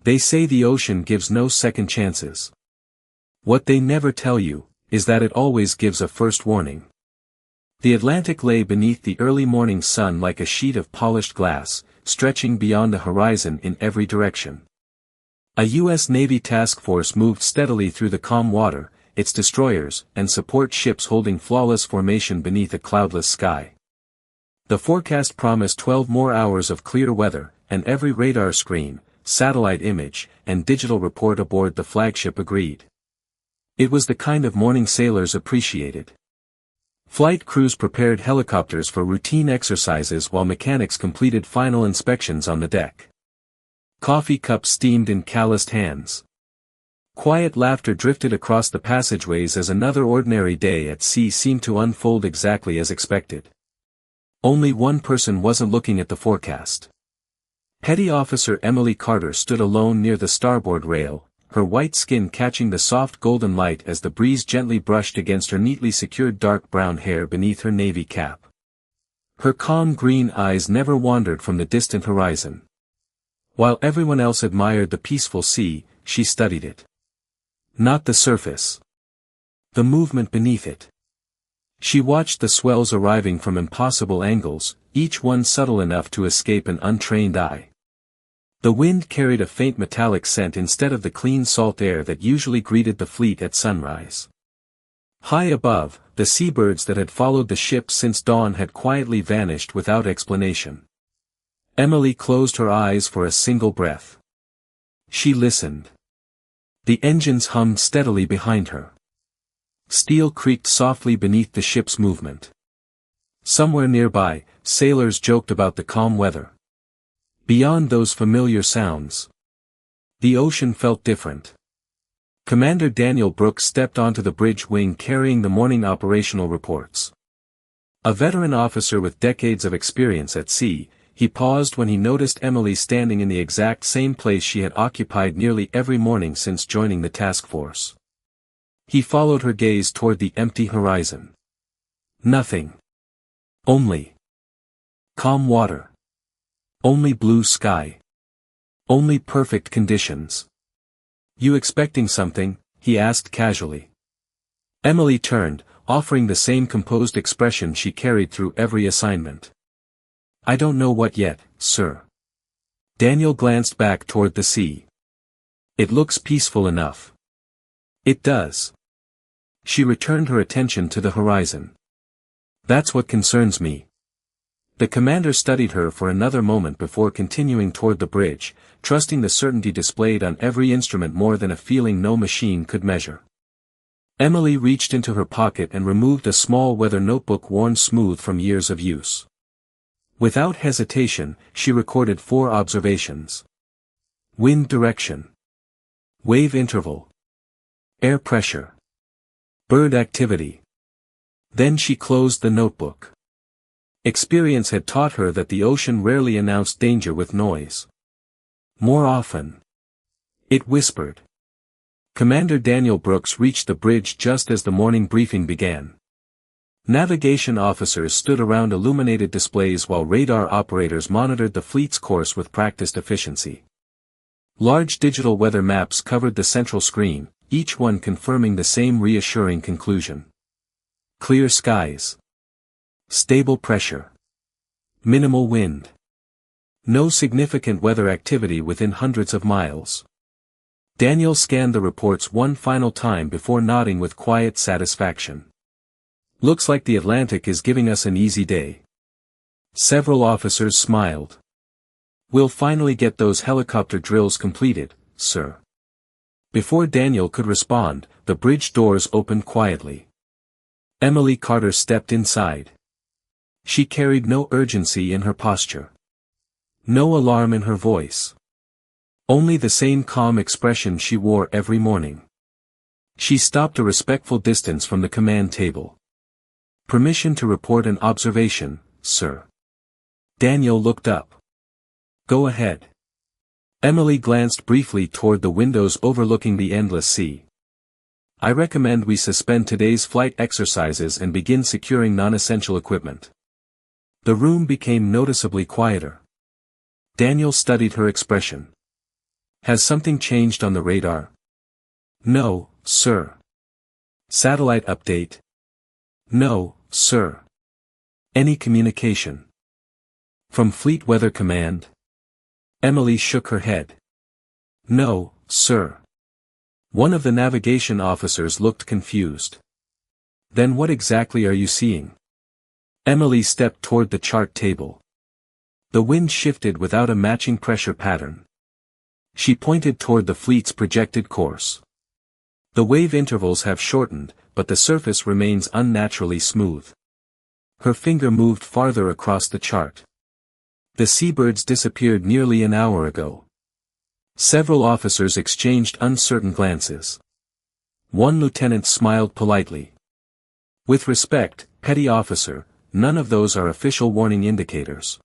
They say the ocean gives no second chances. What they never tell you, is that it always gives a first warning. The Atlantic lay beneath the early morning sun like a sheet of polished glass, stretching beyond the horizon in every direction. A U.S. Navy task force moved steadily through the calm water, its destroyers and support ships holding flawless formation beneath a cloudless sky. The forecast promised 12 more hours of clear weather, and every radar screen, satellite image, and digital report aboard the flagship agreed. It was the kind of morning sailors appreciated. Flight crews prepared helicopters for routine exercises while mechanics completed final inspections on the deck. Coffee cups steamed in calloused hands. Quiet laughter drifted across the passageways as another ordinary day at sea seemed to unfold exactly as expected. Only one person wasn't looking at the forecast. Petty Officer Emily Carter stood alone near the starboard rail, her white skin catching the soft golden light as the breeze gently brushed against her neatly secured dark brown hair beneath her navy cap. Her calm green eyes never wandered from the distant horizon. While everyone else admired the peaceful sea, she studied it. Not the surface. The movement beneath it. She watched the swells arriving from impossible angles, each one subtle enough to escape an untrained eye. The wind carried a faint metallic scent instead of the clean salt air that usually greeted the fleet at sunrise. High above, the seabirds that had followed the ship since dawn had quietly vanished without explanation. Emily closed her eyes for a single breath. She listened. The engines hummed steadily behind her. Steel creaked softly beneath the ship's movement. Somewhere nearby, sailors joked about the calm weather. Beyond those familiar sounds, the ocean felt different. Commander Daniel Brooks stepped onto the bridge wing carrying the morning operational reports. A veteran officer with decades of experience at sea, he paused when he noticed Emily standing in the exact same place she had occupied nearly every morning since joining the task force. He followed her gaze toward the empty horizon. Nothing. Only calm water. Only blue sky. Only perfect conditions. "You expecting something?" he asked casually. Emily turned, offering the same composed expression she carried through every assignment. "I don't know what yet, sir." Daniel glanced back toward the sea. "It looks peaceful enough." "It does." She returned her attention to the horizon. "That's what concerns me." The commander studied her for another moment before continuing toward the bridge, trusting the certainty displayed on every instrument more than a feeling no machine could measure. Emily reached into her pocket and removed a small weather notebook worn smooth from years of use. Without hesitation, she recorded 4 observations. Wind direction. Wave interval. Air pressure. Bird activity. Then she closed the notebook. Experience had taught her that the ocean rarely announced danger with noise. More often, it whispered. Commander Daniel Brooks reached the bridge just as the morning briefing began. Navigation officers stood around illuminated displays while radar operators monitored the fleet's course with practiced efficiency. Large digital weather maps covered the central screen, each one confirming the same reassuring conclusion. Clear skies. Stable pressure. Minimal wind. No significant weather activity within hundreds of miles. Daniel scanned the reports one final time before nodding with quiet satisfaction. "Looks like the Atlantic is giving us an easy day." Several officers smiled. "We'll finally get those helicopter drills completed, sir." Before Daniel could respond, the bridge doors opened quietly. Emily Carter stepped inside. She carried no urgency in her posture. No alarm in her voice. Only the same calm expression she wore every morning. She stopped a respectful distance from the command table. "Permission to report an observation, sir." Daniel looked up. "Go ahead." Emily glanced briefly toward the windows overlooking the endless sea. "I recommend we suspend today's flight exercises and begin securing non-essential equipment." The room became noticeably quieter. Daniel studied her expression. Has something changed on the radar? No, sir. Satellite update? No, sir. Any communication? From Fleet Weather Command? Emily shook her head. No, sir. One of the navigation officers looked confused. Then what exactly are you seeing? Emily stepped toward the chart table. The wind shifted without a matching pressure pattern. She pointed toward the fleet's projected course. The wave intervals have shortened, but the surface remains unnaturally smooth. Her finger moved farther across the chart. The seabirds disappeared nearly an hour ago. Several officers exchanged uncertain glances. One lieutenant smiled politely. With respect, petty officer, none of those are official warning indicators.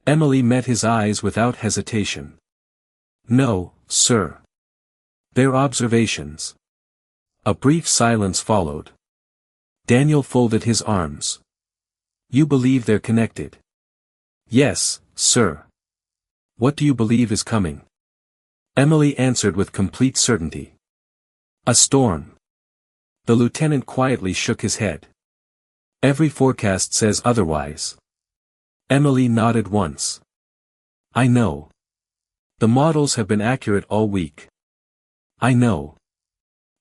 Emily met his eyes without hesitation. No, sir. They're observations. A brief silence followed. Daniel folded his arms. You believe they're connected? Yes, sir. What do you believe is coming? Emily answered with complete certainty. A storm. The lieutenant quietly shook his head. Every forecast says otherwise. Emily nodded once. I know. The models have been accurate all week. I know.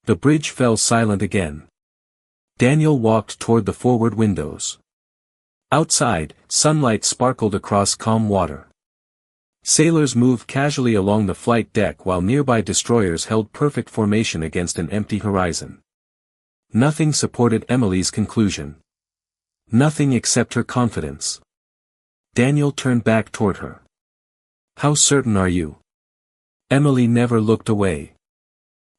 The bridge fell silent again. Daniel walked toward the forward windows. Outside, sunlight sparkled across calm water. Sailors moved casually along the flight deck while nearby destroyers held perfect formation against an empty horizon. Nothing supported Emily's conclusion. Nothing except her confidence. Daniel turned back toward her. How certain are you? Emily never looked away.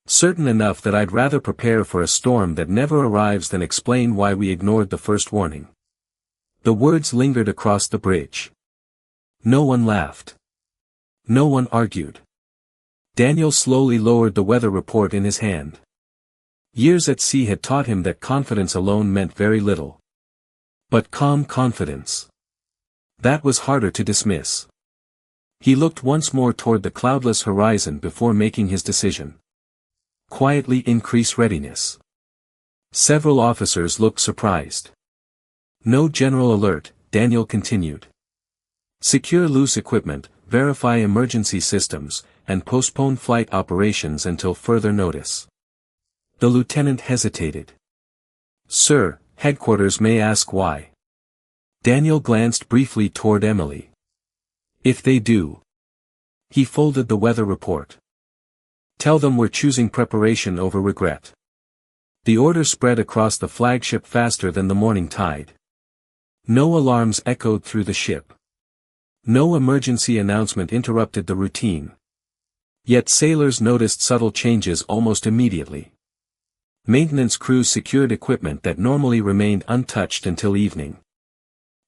Certain enough that I'd rather prepare for a storm that never arrives than explain why we ignored the first warning. The words lingered across the bridge. No one laughed. No one argued. Daniel slowly lowered the weather report in his hand. Years at sea had taught him that confidence alone meant very little. But calm confidence. That was harder to dismiss. He looked once more toward the cloudless horizon before making his decision. Quietly increase readiness. Several officers looked surprised. No general alert, Daniel continued. Secure loose equipment, verify emergency systems, and postpone flight operations until further notice. The lieutenant hesitated. Sir, headquarters may ask why. Daniel glanced briefly toward Emily. If they do. He folded the weather report. Tell them we're choosing preparation over regret. The order spread across the flagship faster than the morning tide. No alarms echoed through the ship. No emergency announcement interrupted the routine. Yet sailors noticed subtle changes almost immediately. Maintenance crews secured equipment that normally remained untouched until evening.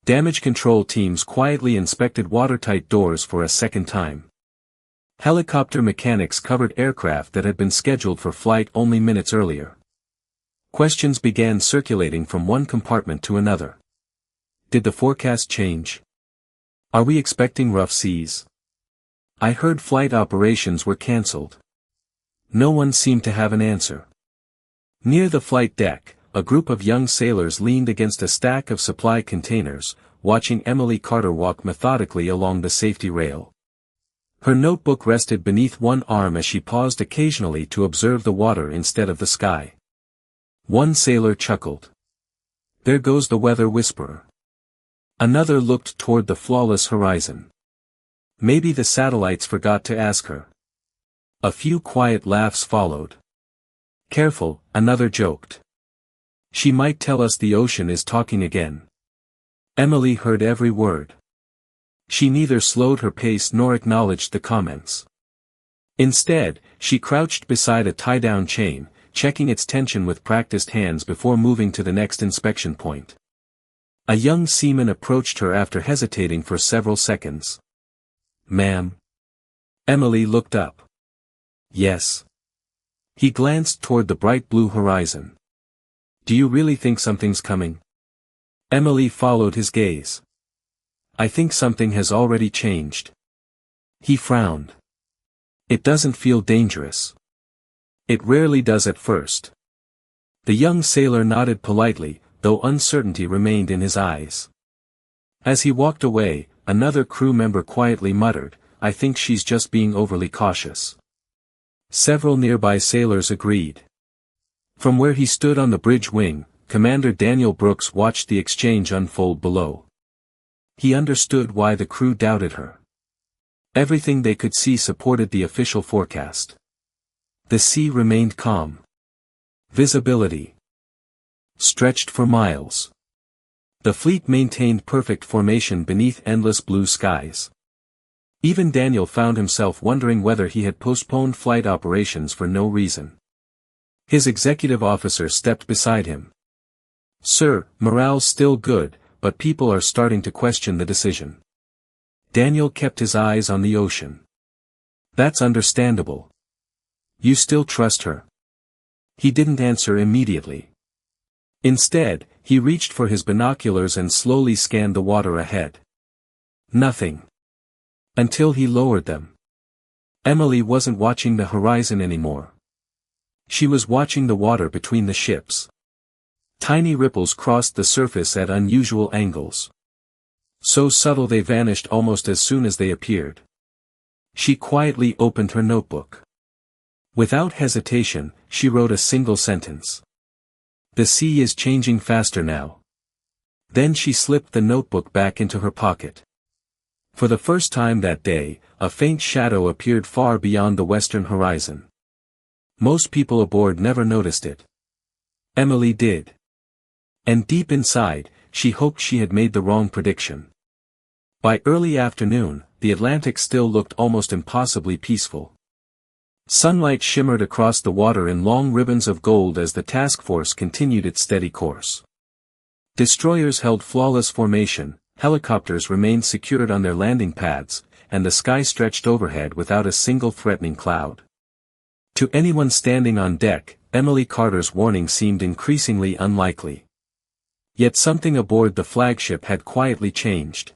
Damage control teams quietly inspected watertight doors for a second time. Helicopter mechanics covered aircraft that had been scheduled for flight only minutes earlier. Questions began circulating from one compartment to another. Did the forecast change? Are we expecting rough seas? I heard flight operations were cancelled. No one seemed to have an answer. Near the flight deck, a group of young sailors leaned against a stack of supply containers, watching Emily Carter walk methodically along the safety rail. Her notebook rested beneath one arm as she paused occasionally to observe the water instead of the sky. One sailor chuckled. There goes the weather whisperer. Another looked toward the flawless horizon. Maybe the satellites forgot to ask her. A few quiet laughs followed. Careful, another joked. She might tell us the ocean is talking again. Emily heard every word. She neither slowed her pace nor acknowledged the comments. Instead, she crouched beside a tie-down chain, checking its tension with practiced hands before moving to the next inspection point. A young seaman approached her after hesitating for several seconds. Ma'am. Emily looked up. Yes. He glanced toward the bright blue horizon. Do you really think something's coming? Emily followed his gaze. I think something has already changed. He frowned. It doesn't feel dangerous. It rarely does at first. The young sailor nodded politely, though uncertainty remained in his eyes. As he walked away, another crew member quietly muttered, "I think she's just being overly cautious." Several nearby sailors agreed. From where he stood on the bridge wing, Commander Daniel Brooks watched the exchange unfold below. He understood why the crew doubted her. Everything they could see supported the official forecast. The sea remained calm. Visibility stretched for miles. The fleet maintained perfect formation beneath endless blue skies. Even Daniel found himself wondering whether he had postponed flight operations for no reason. His executive officer stepped beside him. "Sir, morale's still good, but people are starting to question the decision." Daniel kept his eyes on the ocean. "That's understandable. You still trust her?" He didn't answer immediately. Instead, he reached for his binoculars and slowly scanned the water ahead. Nothing. Until he lowered them. Emily wasn't watching the horizon anymore. She was watching the water between the ships. Tiny ripples crossed the surface at unusual angles. So subtle they vanished almost as soon as they appeared. She quietly opened her notebook. Without hesitation, she wrote a single sentence. "The sea is changing faster now." Then she slipped the notebook back into her pocket. For the first time that day, a faint shadow appeared far beyond the western horizon. Most people aboard never noticed it. Emily did. And deep inside, she hoped she had made the wrong prediction. By early afternoon, the Atlantic still looked almost impossibly peaceful. Sunlight shimmered across the water in long ribbons of gold as the task force continued its steady course. Destroyers held flawless formation, helicopters remained secured on their landing pads, and the sky stretched overhead without a single threatening cloud. To anyone standing on deck, Emily Carter's warning seemed increasingly unlikely. Yet something aboard the flagship had quietly changed.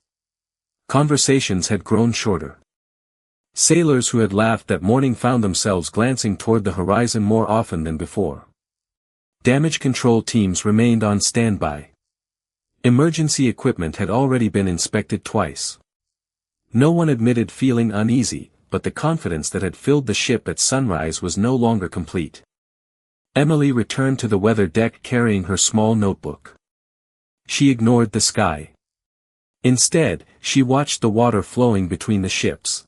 Conversations had grown shorter. Sailors who had laughed that morning found themselves glancing toward the horizon more often than before. Damage control teams remained on standby. Emergency equipment had already been inspected twice. No one admitted feeling uneasy, but the confidence that had filled the ship at sunrise was no longer complete. Emily returned to the weather deck carrying her small notebook. She ignored the sky. Instead, she watched the water flowing between the ships.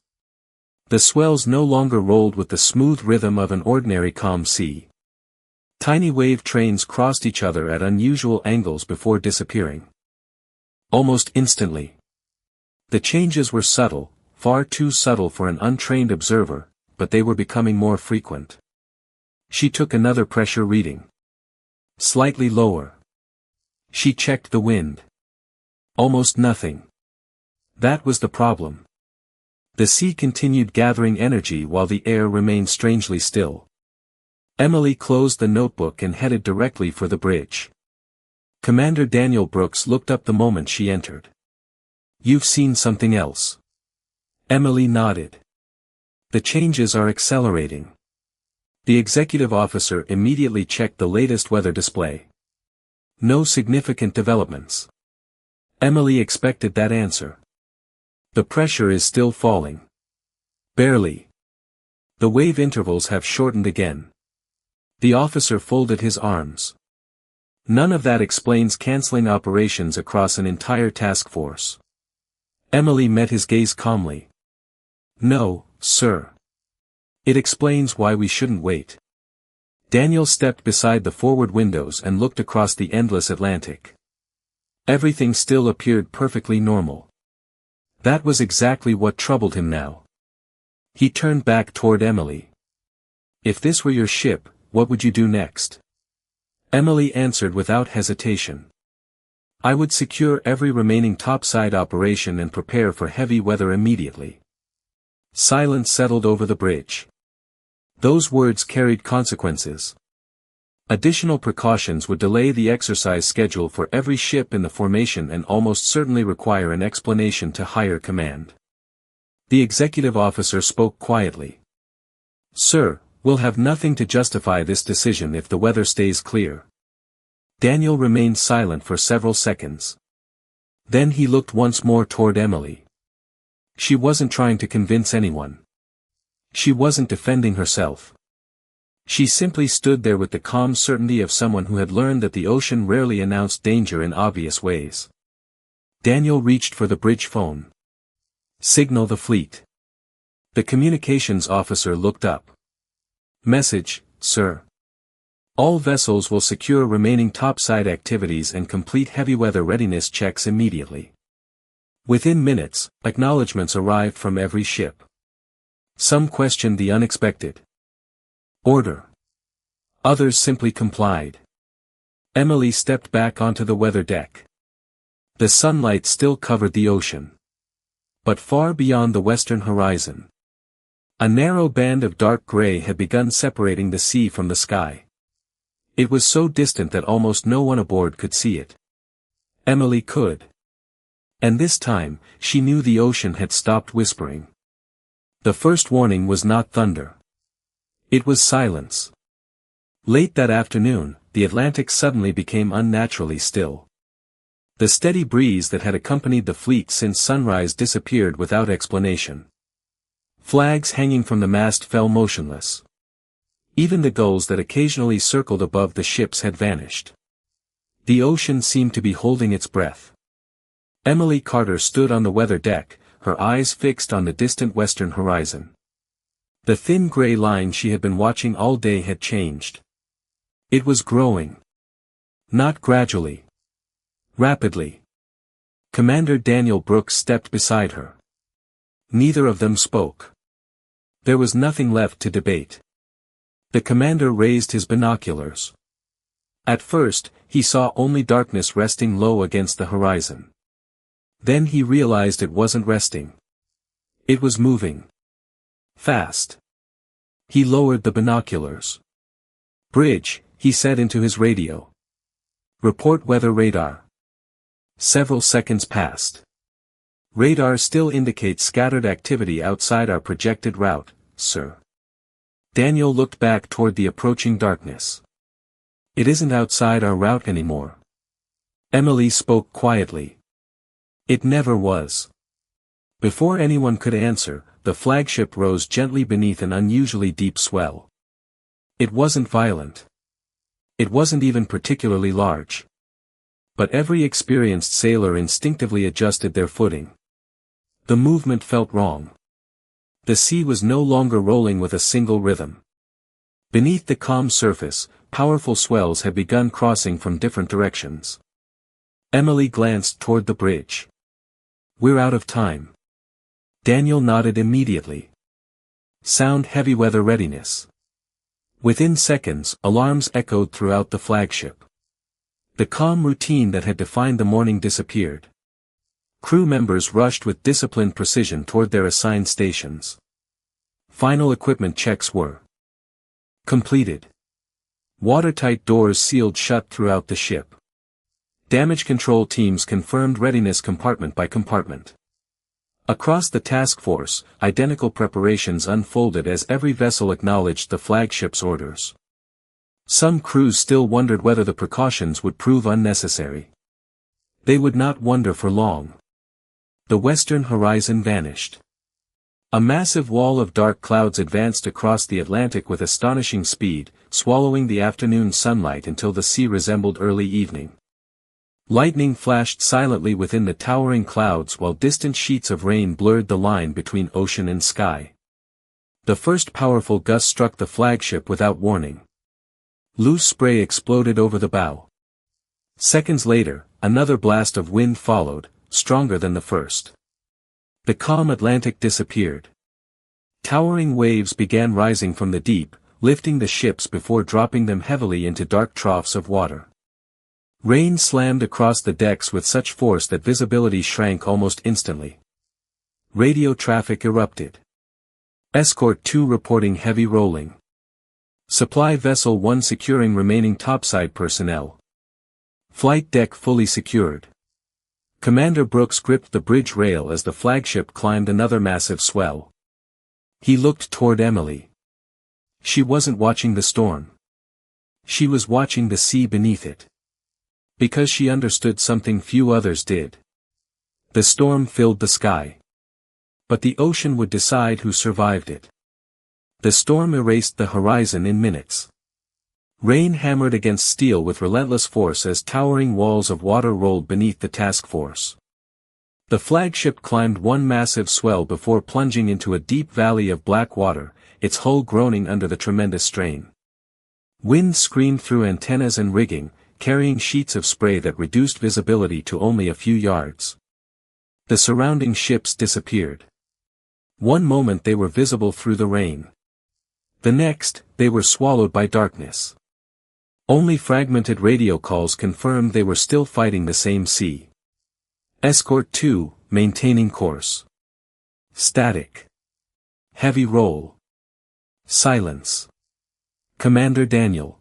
The swells no longer rolled with the smooth rhythm of an ordinary calm sea. Tiny wave trains crossed each other at unusual angles before disappearing. Almost instantly. The changes were subtle, far too subtle for an untrained observer, but they were becoming more frequent. She took another pressure reading. Slightly lower. She checked the wind. Almost nothing. That was the problem. The sea continued gathering energy while the air remained strangely still. Emily closed the notebook and headed directly for the bridge. Commander Daniel Brooks looked up the moment she entered. "You've seen something else." Emily nodded. "The changes are accelerating." The executive officer immediately checked the latest weather display. "No significant developments." Emily expected that answer. "The pressure is still falling." "Barely. The wave intervals have shortened again." The officer folded his arms. "None of that explains canceling operations across an entire task force." Emily met his gaze calmly. "No, sir. It explains why we shouldn't wait." Daniel stepped beside the forward windows and looked across the endless Atlantic. Everything still appeared perfectly normal. That was exactly what troubled him now. He turned back toward Emily. "If this were your ship, what would you do next?" Emily answered without hesitation. "I would secure every remaining topside operation and prepare for heavy weather immediately." Silence settled over the bridge. Those words carried consequences. Additional precautions would delay the exercise schedule for every ship in the formation and almost certainly require an explanation to higher command. The executive officer spoke quietly. "Sir, we'll have nothing to justify this decision if the weather stays clear." Daniel remained silent for several seconds. Then he looked once more toward Emily. She wasn't trying to convince anyone. She wasn't defending herself. She simply stood there with the calm certainty of someone who had learned that the ocean rarely announced danger in obvious ways. Daniel reached for the bridge phone. "Signal the fleet." The communications officer looked up. "Message, sir. All vessels will secure remaining topside activities and complete heavy weather readiness checks immediately." Within minutes, acknowledgments arrived from every ship. Some questioned the unexpected order. Others simply complied. Emily stepped back onto the weather deck. The sunlight still covered the ocean. But far beyond the western horizon, a narrow band of dark gray had begun separating the sea from the sky. It was so distant that almost no one aboard could see it. Emily could. And this time, she knew the ocean had stopped whispering. The first warning was not thunder. It was silence. Late that afternoon, the Atlantic suddenly became unnaturally still. The steady breeze that had accompanied the fleet since sunrise disappeared without explanation. Flags hanging from the mast fell motionless. Even the gulls that occasionally circled above the ships had vanished. The ocean seemed to be holding its breath. Emily Carter stood on the weather deck, her eyes fixed on the distant western horizon. The thin gray line she had been watching all day had changed. It was growing. Not gradually. Rapidly. Commander Daniel Brooks stepped beside her. Neither of them spoke. There was nothing left to debate. The commander raised his binoculars. At first, he saw only darkness resting low against the horizon. Then he realized it wasn't resting. It was moving. Fast. He lowered the binoculars. "Bridge," he said into his radio. "Report weather radar." Several seconds passed. "Radar still indicates scattered activity outside our projected route, sir." Daniel looked back toward the approaching darkness. "It isn't outside our route anymore." Emily spoke quietly. "It never was." Before anyone could answer, the flagship rose gently beneath an unusually deep swell. It wasn't violent. It wasn't even particularly large. But every experienced sailor instinctively adjusted their footing. The movement felt wrong. The sea was no longer rolling with a single rhythm. Beneath the calm surface, powerful swells had begun crossing from different directions. Emily glanced toward the bridge. "We're out of time." Daniel nodded immediately. "Sound heavy weather readiness." Within seconds, alarms echoed throughout the flagship. The calm routine that had defined the morning disappeared. Crew members rushed with disciplined precision toward their assigned stations. Final equipment checks were completed. Watertight doors sealed shut throughout the ship. Damage control teams confirmed readiness compartment by compartment. Across the task force, identical preparations unfolded as every vessel acknowledged the flagship's orders. Some crews still wondered whether the precautions would prove unnecessary. They would not wonder for long. The western horizon vanished. A massive wall of dark clouds advanced across the Atlantic with astonishing speed, swallowing the afternoon sunlight until the sea resembled early evening. Lightning flashed silently within the towering clouds while distant sheets of rain blurred the line between ocean and sky. The first powerful gust struck the flagship without warning. Loose spray exploded over the bow. Seconds later, another blast of wind followed, stronger than the first. The calm Atlantic disappeared. Towering waves began rising from the deep, lifting the ships before dropping them heavily into dark troughs of water. Rain slammed across the decks with such force that visibility shrank almost instantly. Radio traffic erupted. Escort 2 reporting heavy rolling. Supply Vessel 1 securing remaining topside personnel. Flight deck fully secured. Commander Brooks gripped the bridge rail as the flagship climbed another massive swell. He looked toward Emily. She wasn't watching the storm. She was watching the sea beneath it. Because she understood something few others did. The storm filled the sky. But the ocean would decide who survived it. The storm erased the horizon in minutes. Rain hammered against steel with relentless force as towering walls of water rolled beneath the task force. The flagship climbed one massive swell before plunging into a deep valley of black water, its hull groaning under the tremendous strain. Wind screamed through antennas and rigging, carrying sheets of spray that reduced visibility to only a few yards. The surrounding ships disappeared. One moment they were visible through the rain. The next, they were swallowed by darkness. Only fragmented radio calls confirmed they were still fighting the same sea. Escort 2, maintaining course. Static. Heavy roll. Silence. Commander Daniel.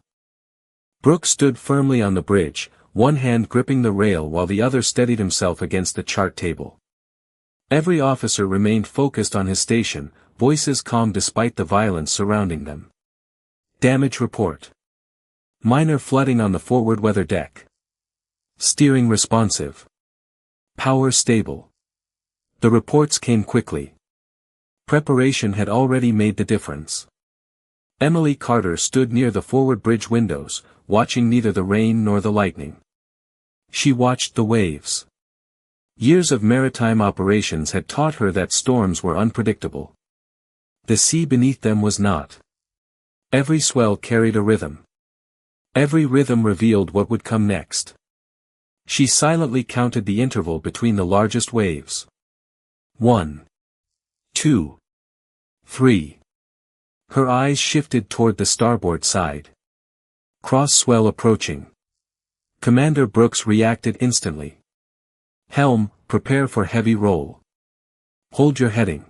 Brooks stood firmly on the bridge, one hand gripping the rail while the other steadied himself against the chart table. Every officer remained focused on his station, voices calm despite the violence surrounding them. Damage report. Minor flooding on the forward weather deck. Steering responsive. Power stable. The reports came quickly. Preparation had already made the difference. Emily Carter stood near the forward bridge windows, watching neither the rain nor the lightning. She watched the waves. Years of maritime operations had taught her that storms were unpredictable. The sea beneath them was not. Every swell carried a rhythm. Every rhythm revealed what would come next. She silently counted the interval between the largest waves. 1. 2. 3. Her eyes shifted toward the starboard side. Cross swell approaching. Commander Brooks reacted instantly. Helm, prepare for heavy roll. Hold your heading.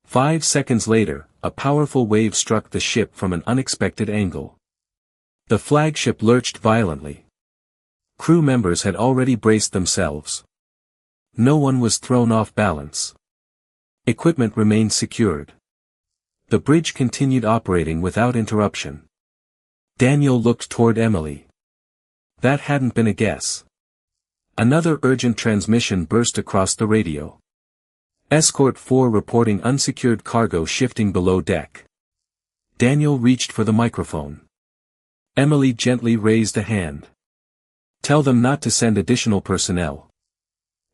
5 seconds later, a powerful wave struck the ship from an unexpected angle. The flagship lurched violently. Crew members had already braced themselves. No one was thrown off balance. Equipment remained secured. The bridge continued operating without interruption. Daniel looked toward Emily. That hadn't been a guess. Another urgent transmission burst across the radio. Escort 4 reporting unsecured cargo shifting below deck. Daniel reached for the microphone. Emily gently raised a hand. Tell them not to send additional personnel.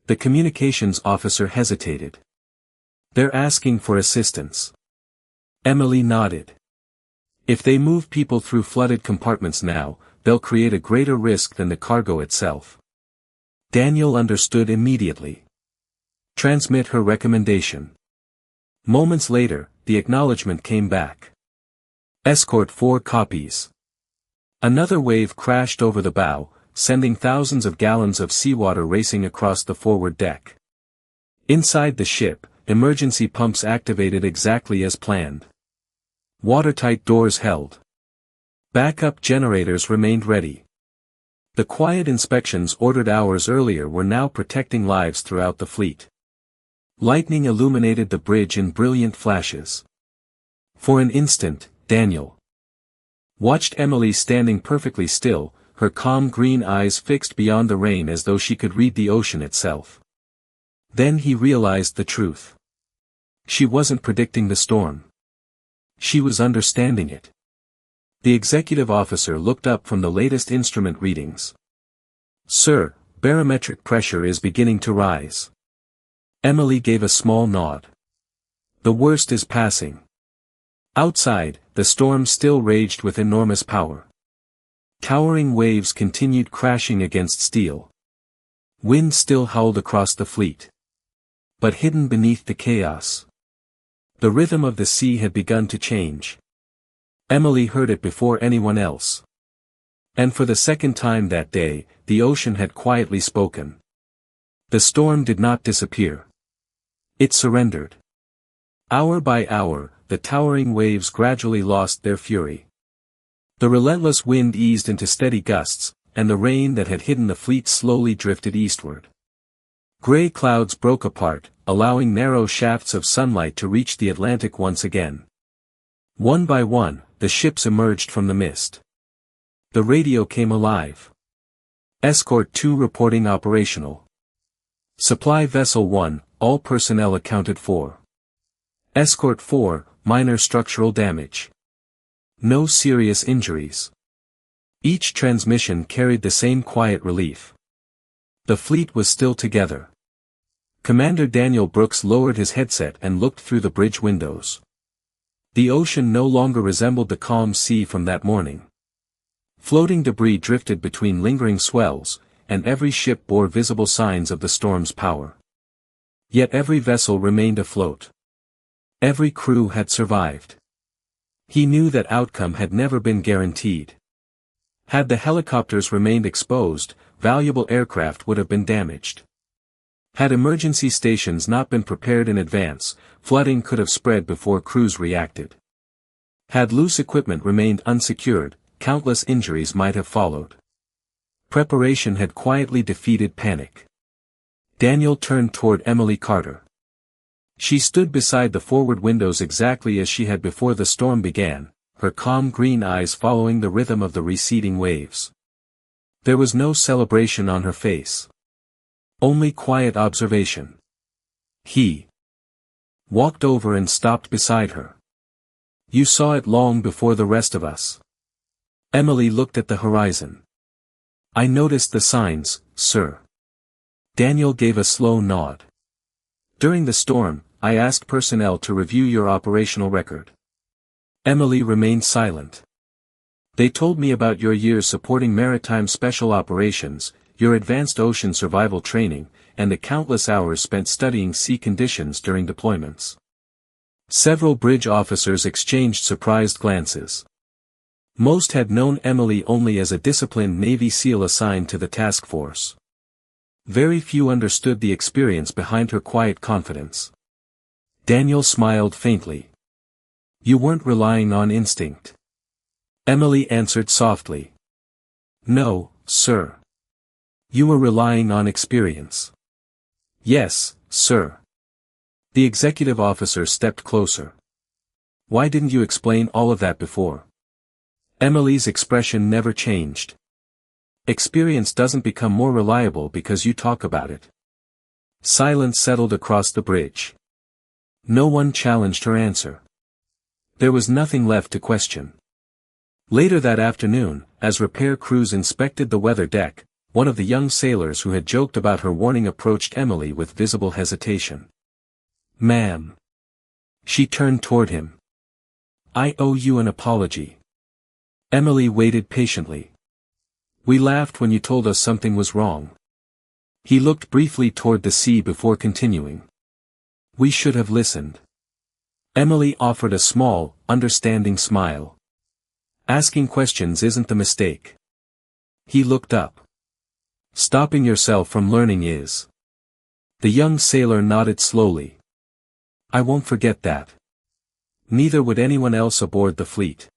The communications officer hesitated. They're asking for assistance. Emily nodded. If they move people through flooded compartments now, they'll create a greater risk than the cargo itself. Daniel understood immediately. Transmit her recommendation. Moments later, the acknowledgement came back. Escort 4 copies. Another wave crashed over the bow, sending thousands of gallons of seawater racing across the forward deck. Inside the ship, emergency pumps activated exactly as planned. Watertight doors held. Backup generators remained ready. The quiet inspections ordered hours earlier were now protecting lives throughout the fleet. Lightning illuminated the bridge in brilliant flashes. For an instant, Daniel watched Emily standing perfectly still, her calm green eyes fixed beyond the rain as though she could read the ocean itself. Then he realized the truth. She wasn't predicting the storm. She was understanding it. The executive officer looked up from the latest instrument readings. Sir, barometric pressure is beginning to rise. Emily gave a small nod. The worst is passing. Outside, the storm still raged with enormous power. Towering waves continued crashing against steel. Wind still howled across the fleet. But hidden beneath the chaos, the rhythm of the sea had begun to change. Emily heard it before anyone else. And for the second time that day, the ocean had quietly spoken. The storm did not disappear. It surrendered. Hour by hour, the towering waves gradually lost their fury. The relentless wind eased into steady gusts, and the rain that had hidden the fleet slowly drifted eastward. Gray clouds broke apart, allowing narrow shafts of sunlight to reach the Atlantic once again. One by one, the ships emerged from the mist. The radio came alive. Escort 2 reporting operational. Supply Vessel 1, all personnel accounted for. Escort 4, minor structural damage. No serious injuries. Each transmission carried the same quiet relief. The fleet was still together. Commander Daniel Brooks lowered his headset and looked through the bridge windows. The ocean no longer resembled the calm sea from that morning. Floating debris drifted between lingering swells, and every ship bore visible signs of the storm's power. Yet every vessel remained afloat. Every crew had survived. He knew that outcome had never been guaranteed. Had the helicopters remained exposed, valuable aircraft would have been damaged. Had emergency stations not been prepared in advance, flooding could have spread before crews reacted. Had loose equipment remained unsecured, countless injuries might have followed. Preparation had quietly defeated panic. Daniel turned toward Emily Carter. She stood beside the forward windows exactly as she had before the storm began, her calm green eyes following the rhythm of the receding waves. There was no celebration on her face. Only quiet observation. He walked over and stopped beside her. You saw it long before the rest of us. Emily looked at the horizon. I noticed the signs, sir. Daniel gave a slow nod. During the storm, I asked personnel to review your operational record. Emily remained silent. They told me about your years supporting maritime special operations, your advanced ocean survival training, and the countless hours spent studying sea conditions during deployments. Several bridge officers exchanged surprised glances. Most had known Emily only as a disciplined Navy SEAL assigned to the task force. Very few understood the experience behind her quiet confidence. Daniel smiled faintly. You weren't relying on instinct. Emily answered softly. No, sir. You were relying on experience. Yes, sir. The executive officer stepped closer. Why didn't you explain all of that before? Emily's expression never changed. Experience doesn't become more reliable because you talk about it. Silence settled across the bridge. No one challenged her answer. There was nothing left to question. Later that afternoon, as repair crews inspected the weather deck, one of the young sailors who had joked about her warning approached Emily with visible hesitation. Ma'am. She turned toward him. I owe you an apology. Emily waited patiently. We laughed when you told us something was wrong. He looked briefly toward the sea before continuing. We should have listened. Emily offered a small, understanding smile. Asking questions isn't the mistake. He looked up. Stopping yourself from learning is. The young sailor nodded slowly. I won't forget that. Neither would anyone else aboard the fleet.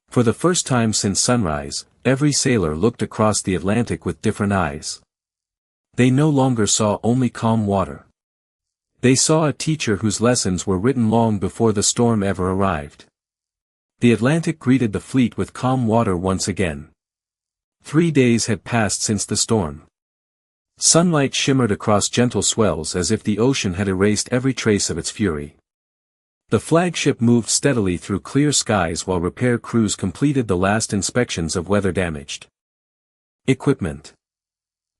For the first time since sunrise, every sailor looked across the Atlantic with different eyes. They no longer saw only calm water. They saw a teacher whose lessons were written long before the storm ever arrived. The Atlantic greeted the fleet with calm water once again. 3 days had passed since the storm. Sunlight shimmered across gentle swells as if the ocean had erased every trace of its fury. The flagship moved steadily through clear skies while repair crews completed the last inspections of weather-damaged equipment.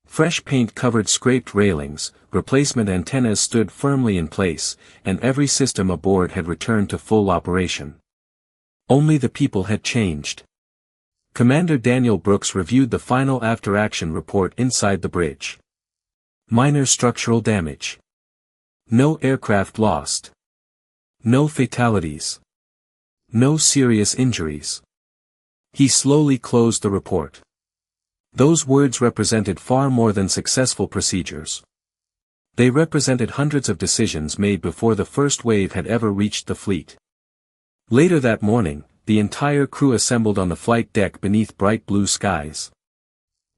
Fresh paint covered scraped railings, replacement antennas stood firmly in place, and every system aboard had returned to full operation. Only the people had changed. Commander Daniel Brooks reviewed the final after-action report inside the bridge. Minor structural damage. No aircraft lost. No fatalities. No serious injuries. He slowly closed the report. Those words represented far more than successful procedures. They represented hundreds of decisions made before the first wave had ever reached the fleet. Later that morning, the entire crew assembled on the flight deck beneath bright blue skies.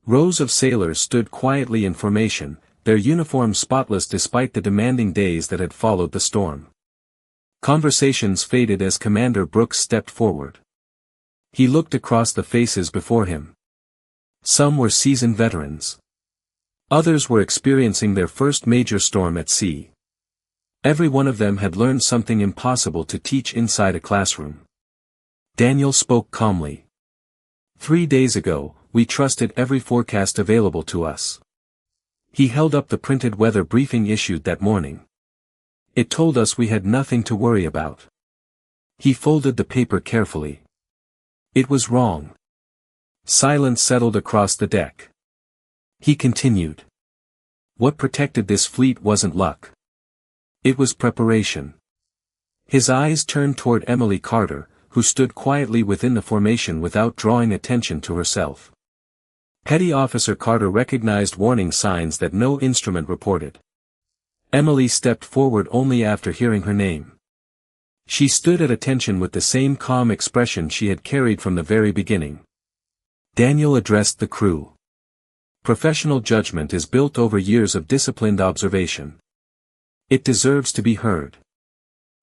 Rows of sailors stood quietly in formation, their uniforms spotless despite the demanding days that had followed the storm. Conversations faded as Commander Brooks stepped forward. He looked across the faces before him. Some were seasoned veterans. Others were experiencing their first major storm at sea. Every one of them had learned something impossible to teach inside a classroom. Daniel spoke calmly. 3 days ago, we trusted every forecast available to us. He held up the printed weather briefing issued that morning. It told us we had nothing to worry about. He folded the paper carefully. It was wrong. Silence settled across the deck. He continued. What protected this fleet wasn't luck. It was preparation. His eyes turned toward Emily Carter, who stood quietly within the formation without drawing attention to herself. Petty Officer Carter recognized warning signs that no instrument reported. Emily stepped forward only after hearing her name. She stood at attention with the same calm expression she had carried from the very beginning. Daniel addressed the crew. Professional judgment is built over years of disciplined observation. It deserves to be heard.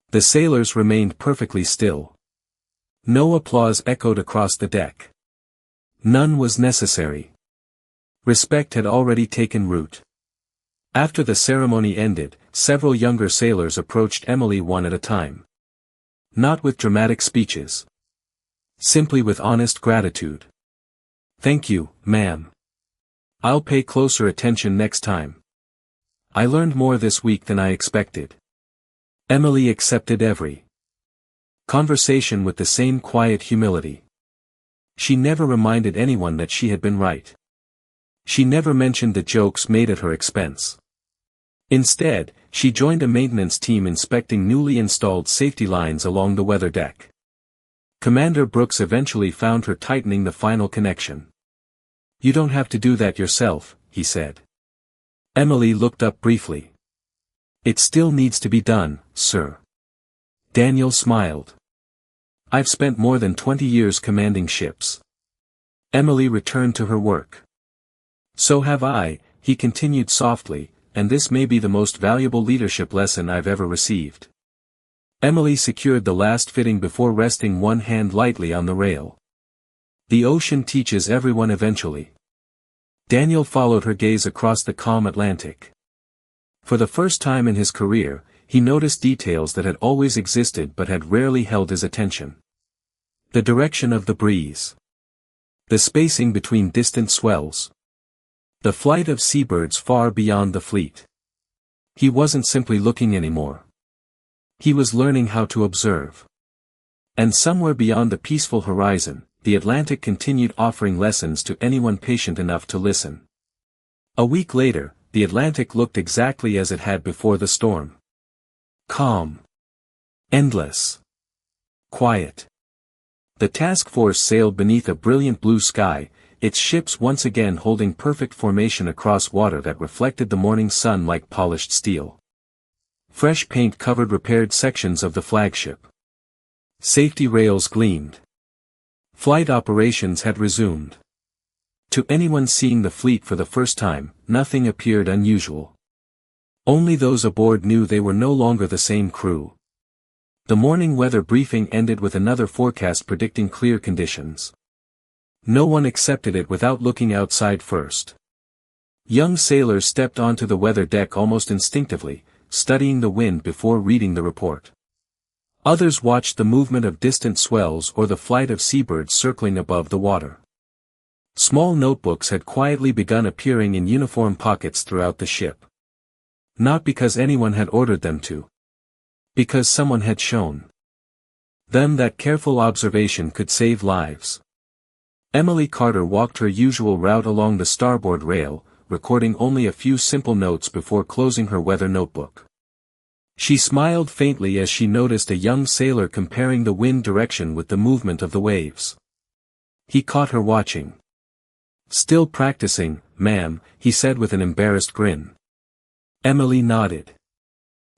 The sailors remained perfectly still. No applause echoed across the deck. None was necessary. Respect had already taken root. After the ceremony ended, several younger sailors approached Emily one at a time. Not with dramatic speeches. Simply with honest gratitude. Thank you, ma'am. I'll pay closer attention next time. I learned more this week than I expected. Emily accepted every conversation with the same quiet humility. She never reminded anyone that she had been right. She never mentioned the jokes made at her expense. Instead, she joined a maintenance team inspecting newly installed safety lines along the weather deck. Commander Brooks eventually found her tightening the final connection. You don't have to do that yourself, he said. Emily looked up briefly. It still needs to be done, sir. Daniel smiled. I've spent more than 20 years commanding ships. Emily returned to her work. So have I, he continued softly, and this may be the most valuable leadership lesson I've ever received. Emily secured the last fitting before resting one hand lightly on the rail. The ocean teaches everyone eventually. Daniel followed her gaze across the calm Atlantic. For the first time in his career, he noticed details that had always existed but had rarely held his attention. The direction of the breeze. The spacing between distant swells. The flight of seabirds far beyond the fleet. He wasn't simply looking anymore. He was learning how to observe. And somewhere beyond the peaceful horizon, the Atlantic continued offering lessons to anyone patient enough to listen. A week later, the Atlantic looked exactly as it had before the storm. Calm. Endless. Quiet. The task force sailed beneath a brilliant blue sky, its ships once again holding perfect formation across water that reflected the morning sun like polished steel. Fresh paint covered repaired sections of the flagship. Safety rails gleamed. Flight operations had resumed. To anyone seeing the fleet for the first time, nothing appeared unusual. Only those aboard knew they were no longer the same crew. The morning weather briefing ended with another forecast predicting clear conditions. No one accepted it without looking outside first. Young sailors stepped onto the weather deck almost instinctively, studying the wind before reading the report. Others watched the movement of distant swells or the flight of seabirds circling above the water. Small notebooks had quietly begun appearing in uniform pockets throughout the ship. Not because anyone had ordered them to. Because someone had shown them that careful observation could save lives. Emily Carter walked her usual route along the starboard rail, recording only a few simple notes before closing her weather notebook. She smiled faintly as she noticed a young sailor comparing the wind direction with the movement of the waves. He caught her watching. Still practicing, ma'am, he said with an embarrassed grin. Emily nodded.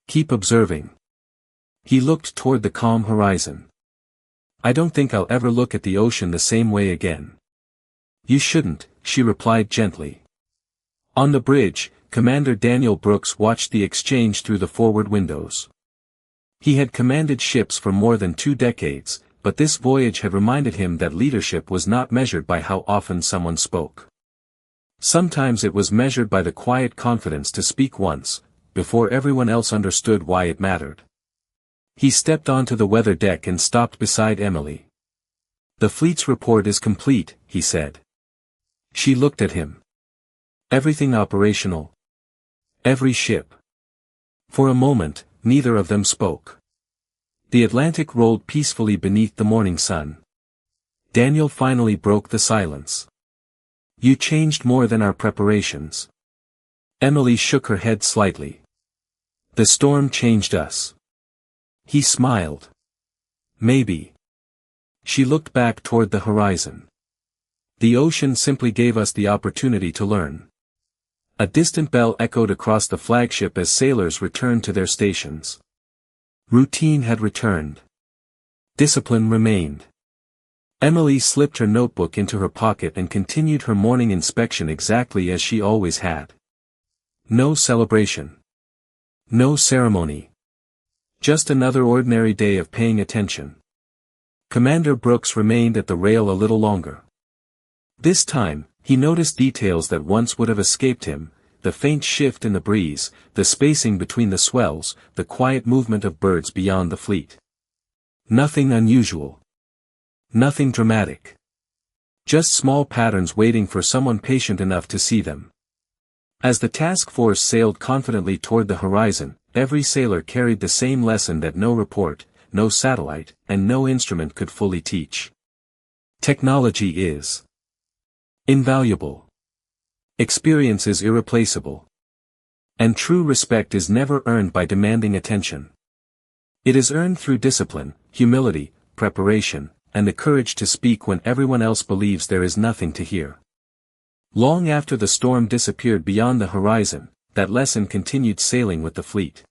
Keep observing. He looked toward the calm horizon. I don't think I'll ever look at the ocean the same way again. You shouldn't, she replied gently. On the bridge, Commander Daniel Brooks watched the exchange through the forward windows. He had commanded ships for more than 2 decades, but this voyage had reminded him that leadership was not measured by how often someone spoke. Sometimes it was measured by the quiet confidence to speak once, before everyone else understood why it mattered. He stepped onto the weather deck and stopped beside Emily. "The fleet's report is complete," he said. She looked at him. "Everything operational? Every ship?" For a moment, neither of them spoke. The Atlantic rolled peacefully beneath the morning sun. Daniel finally broke the silence. "You changed more than our preparations." Emily shook her head slightly. "The storm changed us." He smiled. "Maybe." She looked back toward the horizon. "The ocean simply gave us the opportunity to learn." A distant bell echoed across the flagship as sailors returned to their stations. Routine had returned. Discipline remained. Emily slipped her notebook into her pocket and continued her morning inspection exactly as she always had. No celebration. No ceremony. Just another ordinary day of paying attention. Commander Brooks remained at the rail a little longer. This time, he noticed details that once would have escaped him: the faint shift in the breeze, the spacing between the swells, the quiet movement of birds beyond the fleet. Nothing unusual. Nothing dramatic. Just small patterns waiting for someone patient enough to see them. As the task force sailed confidently toward the horizon, every sailor carried the same lesson that no report, no satellite, and no instrument could fully teach. Technology is invaluable. Experience is irreplaceable. And true respect is never earned by demanding attention. It is earned through discipline, humility, preparation, and the courage to speak when everyone else believes there is nothing to hear. Long after the storm disappeared beyond the horizon, that lesson continued sailing with the fleet.